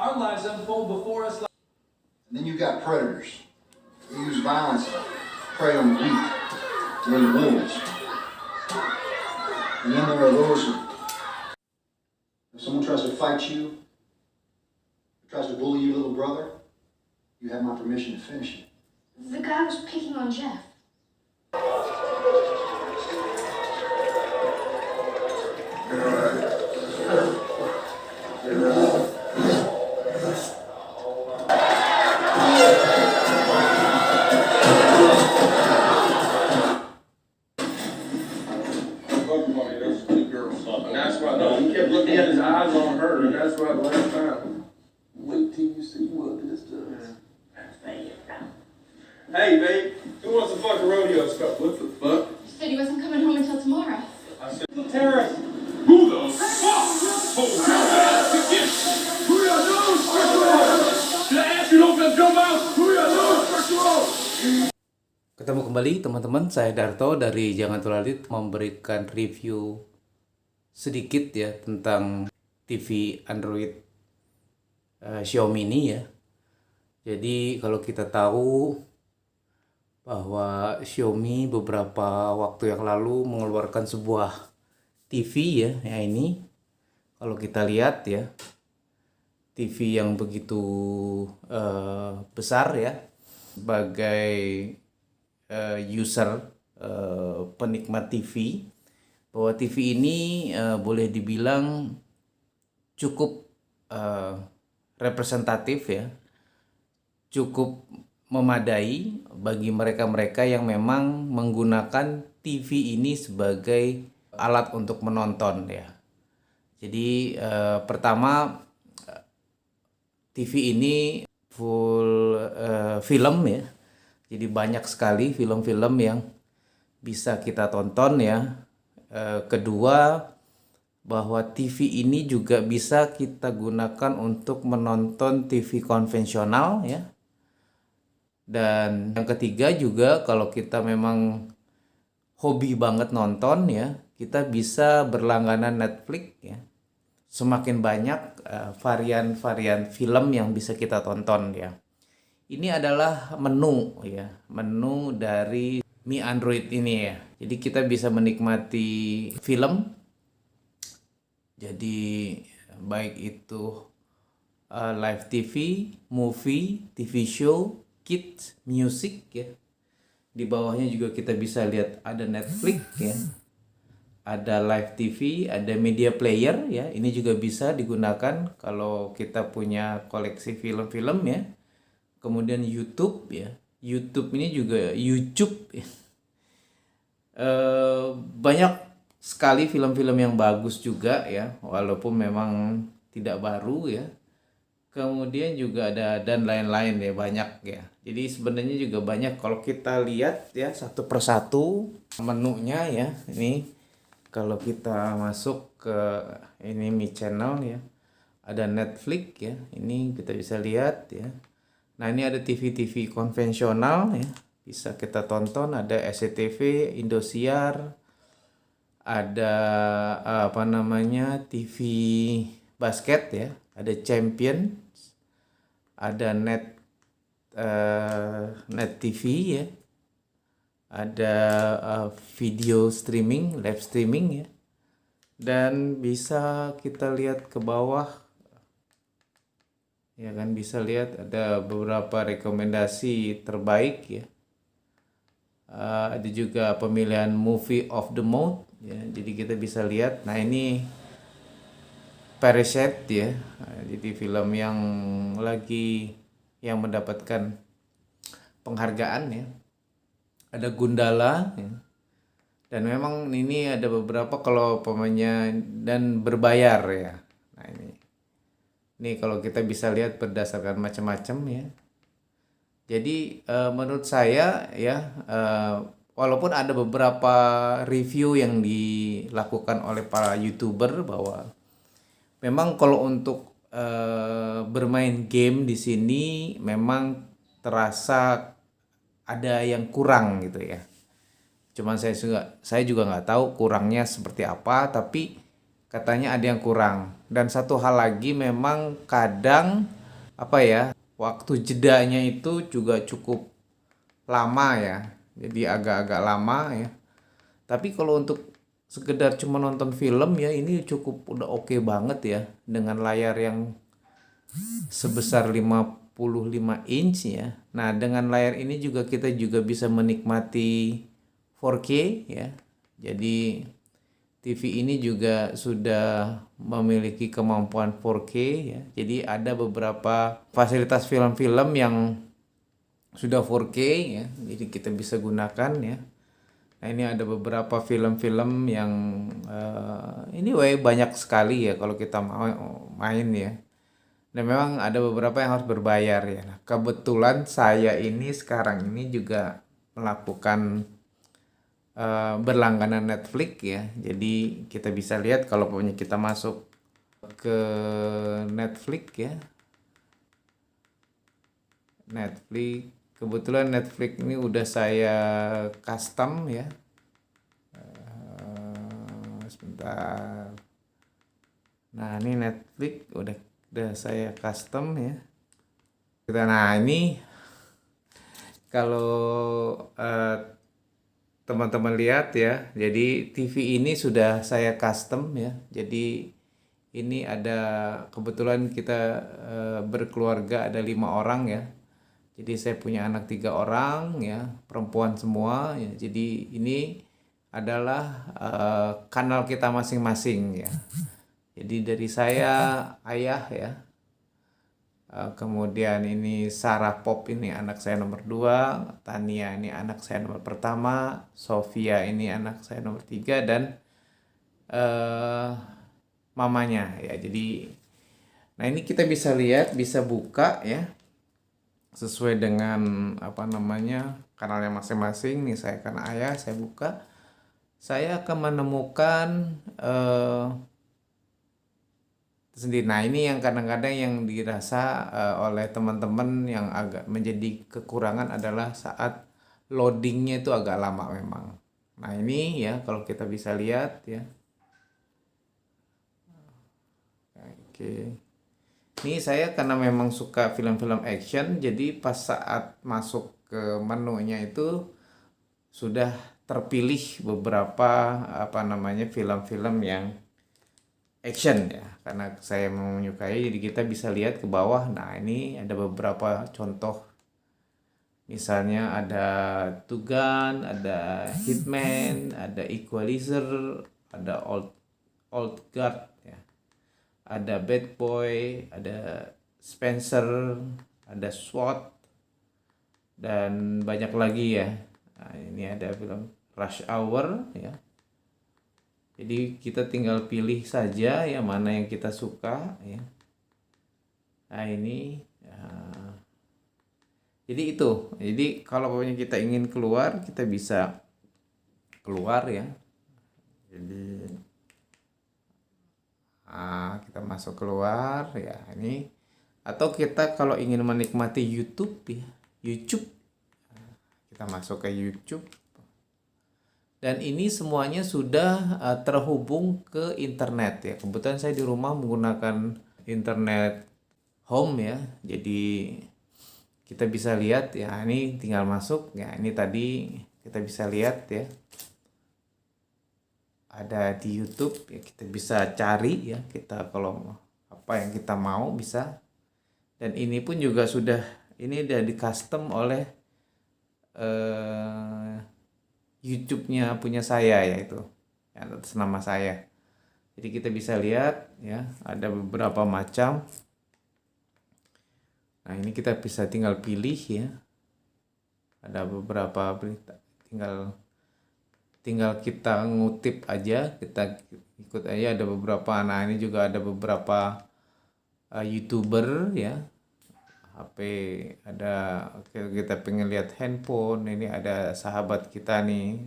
Our lives unfold before us. And then you've got predators who use violence to prey on the weak and individuals. And then there are those who, if someone tries to fight you, tries to bully your little brother, you have my permission to finish it. The guy was picking on Jeff. And that's why, no, he kept looking at his eyes on her, and that's why the last time. Wait till you see what this does. Hey, babe, who wants a fucking rodeo stuff? What the fuck? He said he wasn't coming home until tomorrow. I said, the terrorist. Who the fuck told you that to get? Who you know, Did I ask you don't jump out? Who you know, Ketemu kembali teman-teman, saya Darto dari Jangan Tulalit memberikan review sedikit ya tentang TV Android Xiaomi ini ya. Jadi kalau kita tahu bahwa Xiaomi beberapa waktu yang lalu mengeluarkan sebuah TV ya, ini kalau kita lihat ya, TV yang begitu besar ya, sebagai user penikmat TV, bahwa TV ini boleh dibilang cukup representatif ya, cukup memadai bagi mereka-mereka yang memang menggunakan TV ini sebagai alat untuk menonton ya. Jadi pertama, TV ini full film ya. Jadi banyak sekali film-film yang bisa kita tonton ya. Kedua, bahwa TV ini juga bisa kita gunakan untuk menonton TV konvensional ya. Dan yang ketiga juga, kalau kita memang hobi banget nonton ya, kita bisa berlangganan Netflix ya. Semakin banyak varian-varian film yang bisa kita tonton ya. Ini adalah menu ya, menu dari Mi Android ini ya. Jadi kita bisa menikmati film. Jadi baik itu live TV, movie, TV show, kids, music ya. Di bawahnya juga kita bisa lihat ada Netflix ya. Ada live TV, ada media player ya. Ini juga bisa digunakan kalau kita punya koleksi film-film ya. Kemudian YouTube ya. YouTube ini juga YouTube ya. Banyak sekali film-film yang bagus juga ya, walaupun memang tidak baru ya. Kemudian juga ada dan lain-lain ya, banyak ya. Jadi sebenarnya juga banyak kalau kita lihat ya satu persatu menunya ya. Ini kalau kita masuk ke ini Mi Channel ya, ada Netflix ya. Ini kita bisa lihat ya. Nah ini ada TV-TV konvensional ya, bisa kita tonton. Ada SCTV, Indosiar, ada TV basket ya, ada Champion, ada Net TV ya, ada video streaming, live streaming ya, dan bisa kita lihat ke bawah ya kan, bisa lihat ada beberapa rekomendasi terbaik ya. Ada juga pemilihan movie of the month ya, jadi kita bisa lihat. Nah ini Parasite ya, jadi film yang lagi yang mendapatkan penghargaan ya. Ada Gundala ya. Dan memang ini ada beberapa kalau pemainnya dan berbayar ya. Nah ini kalau kita bisa lihat berdasarkan macam-macam ya. Jadi menurut saya ya, walaupun ada beberapa review yang dilakukan oleh para YouTuber bahwa memang kalau untuk bermain game di sini memang terasa ada yang kurang gitu ya. Cuman saya juga nggak tahu kurangnya seperti apa, tapi katanya ada yang kurang. Dan satu hal lagi memang kadang waktu jedanya itu juga cukup lama ya. Jadi agak-agak lama ya. Tapi kalau untuk sekedar cuma nonton film ya, ini cukup udah oke banget ya, dengan layar yang sebesar 55 inch ya. Nah, dengan layar ini juga kita juga bisa menikmati 4K ya. Jadi TV ini juga sudah memiliki kemampuan 4K ya. Jadi ada beberapa fasilitas film-film yang sudah 4K ya. Jadi kita bisa gunakan ya. Nah, ini ada beberapa film-film yang anyway banyak sekali ya kalau kita mau main ya. Dan memang ada beberapa yang harus berbayar ya. Nah, kebetulan saya ini sekarang ini juga melakukan berlangganan Netflix ya. Jadi kita bisa lihat kalau pokoknya kita masuk ke Netflix ya. Netflix, kebetulan Netflix ini udah saya custom ya. Sebentar. Nah, ini Netflix udah saya custom ya. Nah, ini kalau teman-teman lihat ya, jadi TV ini sudah saya custom ya. Jadi ini ada, kebetulan kita berkeluarga ada 5 orang ya. Jadi saya punya anak 3 orang ya, perempuan semua ya. Jadi ini adalah kanal kita masing-masing ya. Jadi dari saya ayah ya. Kemudian ini Sarah Pop, ini anak saya nomor 2, Tania ini anak saya nomor pertama, Sofia ini anak saya nomor 3, dan mamanya ya. Jadi nah ini kita bisa lihat, bisa buka ya sesuai dengan kanalnya masing-masing. Nih saya karena ayah, saya buka, saya akan menemukan sendiri. Nah, ini yang kadang-kadang yang dirasa oleh teman-teman yang agak menjadi kekurangan adalah saat loadingnya itu agak lama memang. Nah, ini ya kalau kita bisa lihat ya. Oke. Ini saya karena memang suka film-film action, jadi pas saat masuk ke menunya itu sudah terpilih beberapa film-film yang action ya, karena saya menyukai. Jadi kita bisa lihat ke bawah. Nah, ini ada beberapa contoh, misalnya ada Two Gun, ada Hitman, ada Equalizer, ada Old Guard ya, ada Bad Boy, ada Spencer, ada SWAT, dan banyak lagi ya. Nah, ini ada film Rush Hour ya. Jadi kita tinggal pilih saja ya mana yang kita suka ya. Nah, ini ya. Jadi itu. Jadi kalau pokoknya kita ingin keluar, kita bisa keluar ya. Jadi kita masuk keluar ya ini. Atau kita kalau ingin menikmati YouTube ya, YouTube. Kita masuk ke YouTube. Dan ini semuanya sudah terhubung ke internet ya. Kebetulan saya di rumah menggunakan internet home ya. Jadi kita bisa lihat ya, ini tinggal masuk ya. Ini tadi kita bisa lihat ya. Ada di YouTube ya, kita bisa cari ya. Kita kalau apa yang kita mau bisa. Dan ini pun juga sudah, ini udah di custom oleh YouTube-nya punya saya yaitu ya, atas nama saya. Jadi kita bisa lihat ya, ada beberapa macam. Nah, ini kita bisa tinggal pilih ya. Ada beberapa berita, tinggal kita ngutip aja, kita ikut aja. Ada beberapa, nah ini juga ada beberapa YouTuber ya. HP ada, kita pengen lihat handphone, ini ada sahabat kita nih,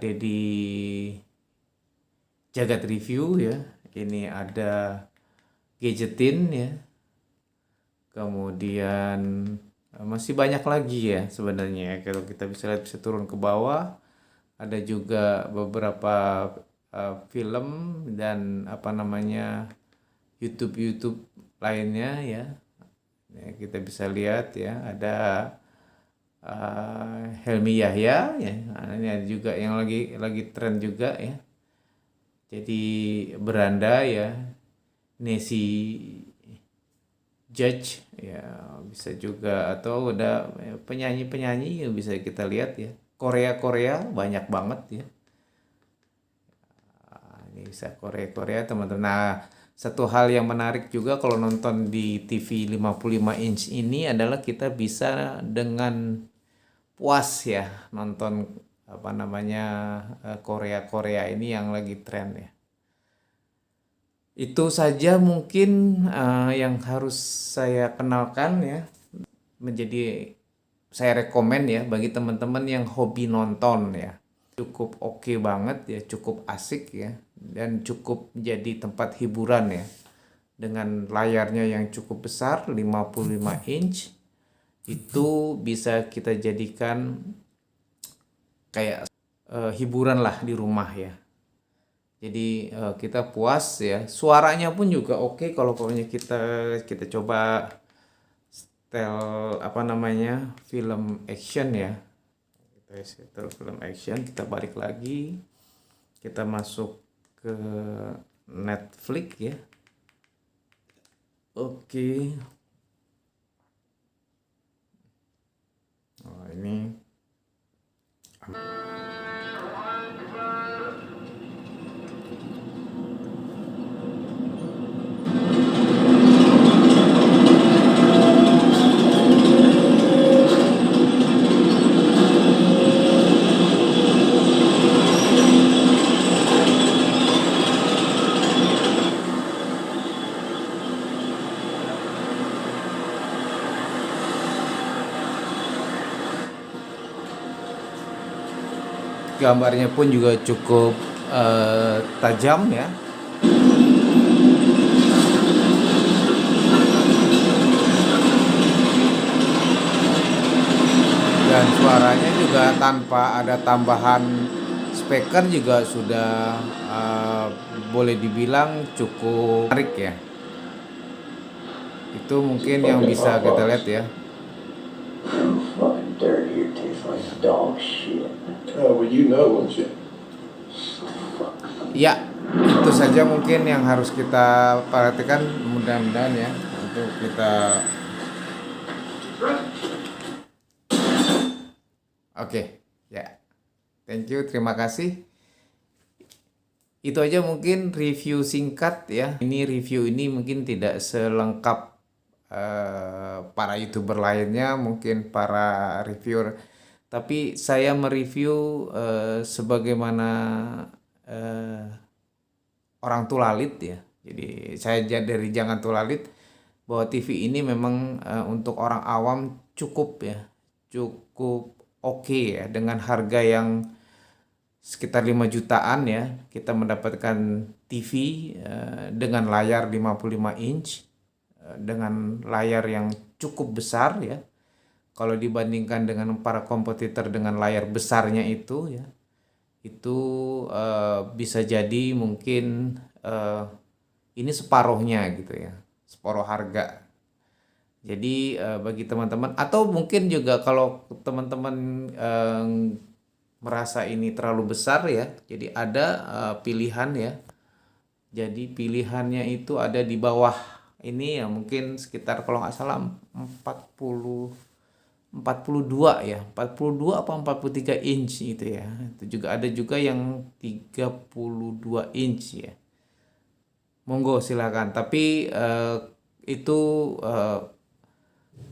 Dedi Jagat Review ya. Ini ada Gadgetin ya. Kemudian masih banyak lagi ya sebenarnya. Kalau kita bisa lihat, bisa turun ke bawah. Ada juga beberapa film dan apa namanya YouTube lainnya ya. Ya, kita bisa lihat ya, ada Helmi Yahya ya. Nah, ini ada juga yang lagi tren juga ya. Jadi beranda ya, Nancy Judge ya, bisa juga, atau udah penyanyi yang bisa kita lihat ya. Korea banyak banget ya. Ini bisa Korea teman-teman. Nah, satu hal yang menarik juga kalau nonton di TV 55 inch ini adalah kita bisa dengan puas ya nonton apa namanya Korea ini yang lagi tren ya. Itu saja mungkin yang harus saya kenalkan ya. Saya rekomen ya bagi teman-teman yang hobi nonton ya. Cukup oke banget ya, cukup asik ya, dan cukup jadi tempat hiburan ya. Dengan layarnya yang cukup besar 55 inch, itu bisa kita jadikan kayak hiburan lah di rumah ya. Jadi kita puas ya, suaranya pun juga oke kalau pokoknya kita coba setel apa namanya film action ya. Kita setel film action, kita balik lagi, kita masuk ke Netflix ya. Oke. Oh, ini gambarnya pun juga cukup tajam ya. Dan suaranya juga tanpa ada tambahan speaker juga sudah boleh dibilang cukup menarik ya. Itu mungkin yang bisa kita lihat ya. Fucking dirty, it tastes like dog shit. Oh, well, you know, won't you? Ya, itu saja mungkin yang harus kita perhatikan, mudah-mudahan ya, untuk kita. Oke, ya. Thank you, terima kasih. Itu aja mungkin review singkat ya. Review ini mungkin tidak selengkap para YouTuber lainnya, mungkin para reviewer. Tapi saya mereview sebagaimana orang tulalit ya. Jadi saya dari jangan tulalit bahwa TV ini memang untuk orang awam cukup ya. Cukup oke ya, dengan harga yang sekitar 5 jutaan ya. Kita mendapatkan TV dengan layar 55 inch dengan layar yang cukup besar ya. Kalau dibandingkan dengan para kompetitor dengan layar besarnya itu ya, itu bisa jadi mungkin ini separuhnya gitu ya, separuh harga. Jadi bagi teman-teman, atau mungkin juga kalau teman-teman merasa ini terlalu besar ya, jadi ada pilihan ya. Jadi pilihannya itu ada di bawah ini ya, mungkin sekitar kalau nggak salah 42 ya, 42 apa 43 inch gitu ya. Itu juga ada juga yang 32 inch ya. Monggo silakan. Tapi itu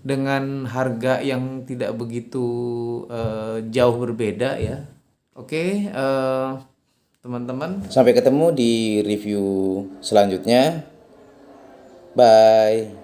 dengan harga yang tidak begitu jauh berbeda ya. Oke, teman-teman. Sampai ketemu di review selanjutnya. Bye.